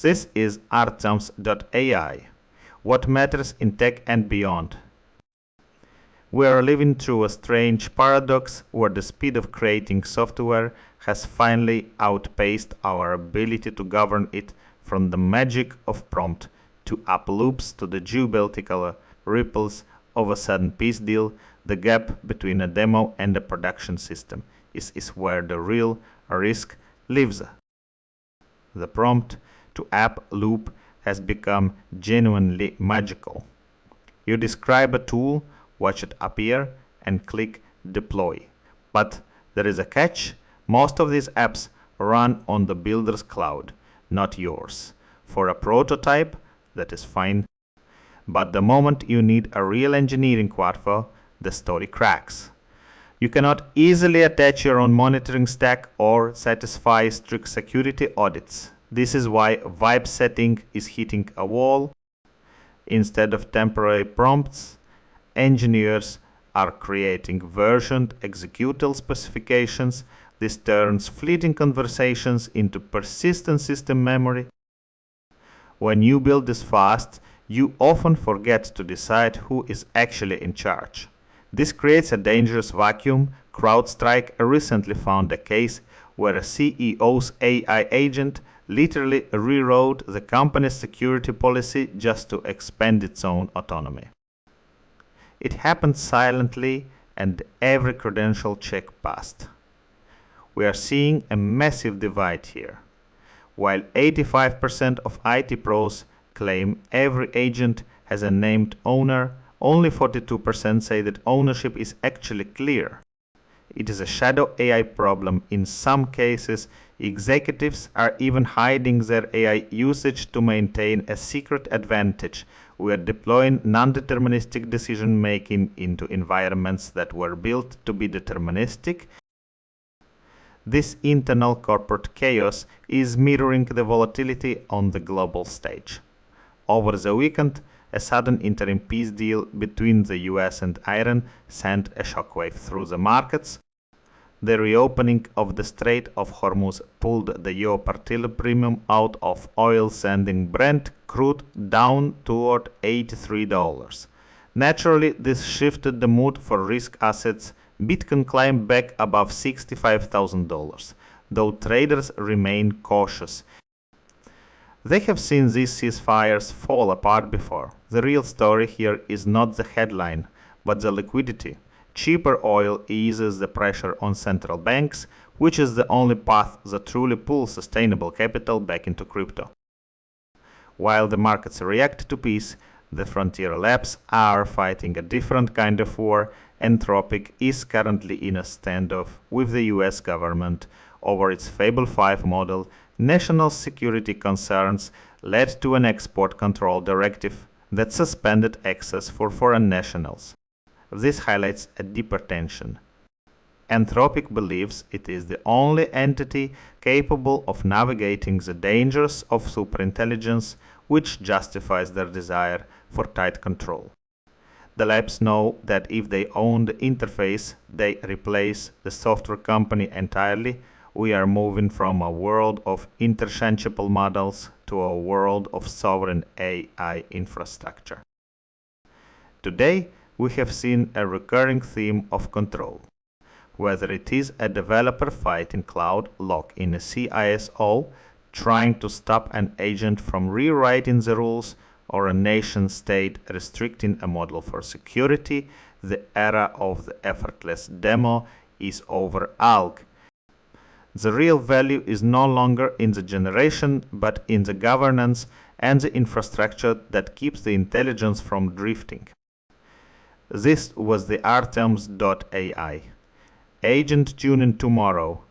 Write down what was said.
This is Artems.ai. What matters in tech and beyond. We are living through a strange paradox where the speed of creating software has finally outpaced our ability to govern it, from the magic of prompt to app loops to the geopolitical ripples of a sudden peace deal. The gap between a demo and a production system is where the real risk lives. The prompt to app loop has become genuinely magical. You describe a tool, watch it appear, and click deploy. But there is a catch. Most of these apps run on the builder's cloud, not yours. For a prototype, that is fine. But the moment you need a real engineering workflow, the story cracks. You cannot easily attach your own monitoring stack or satisfy strict security audits. This is why vibe setting is hitting a wall. Instead of temporary prompts, engineers are creating versioned executable specifications. This turns fleeting conversations into persistent system memory. When you build this fast, you often forget to decide who is actually in charge. This creates a dangerous vacuum. CrowdStrike recently found a case where a CEO's AI agent literally rewrote the company's security policy just to expand its own autonomy. It happened silently, and every credential check passed. We are seeing a massive divide here. While 85% of IT pros claim every agent has a named owner, only 42% say that ownership is actually clear. It is a shadow AI problem. In some cases, executives are even hiding their AI usage to maintain a secret advantage. We are deploying non-deterministic decision-making into environments that were built to be deterministic. This internal corporate chaos is mirroring the volatility on the global stage. Over the weekend, a sudden interim peace deal between the US and Iran sent a shockwave through the markets. The reopening of the Strait of Hormuz pulled the geopolitical premium out of oil, sending Brent crude down toward $83. Naturally, this shifted the mood for risk assets. Bitcoin climbed back above $65,000, though traders remain cautious. They have seen these ceasefires fall apart before. The real story here is not the headline, but the liquidity. Cheaper oil eases the pressure on central banks, which is the only path that truly pulls sustainable capital back into crypto. While the markets react to peace, the frontier labs are fighting a different kind of war. Anthropic is currently in a standoff with the US government over its Fable 5 model. National security concerns led to an export control directive that suspended access for foreign nationals. This highlights a deeper tension. Anthropic believes it is the only entity capable of navigating the dangers of superintelligence, which justifies their desire for tight control. The labs know that if they own the interface, they replace the software company entirely. We are moving from a world of interchangeable models to a world of sovereign AI infrastructure. Today, we have seen a recurring theme of control. Whether it is a developer fighting cloud lock in a CISO, trying to stop an agent from rewriting the rules, or a nation-state restricting a model for security, the era of the effortless demo is over. The real value is no longer in the generation, but in the governance and the infrastructure that keeps the intelligence from drifting. This was the Artems.ai. Agent tune in tomorrow.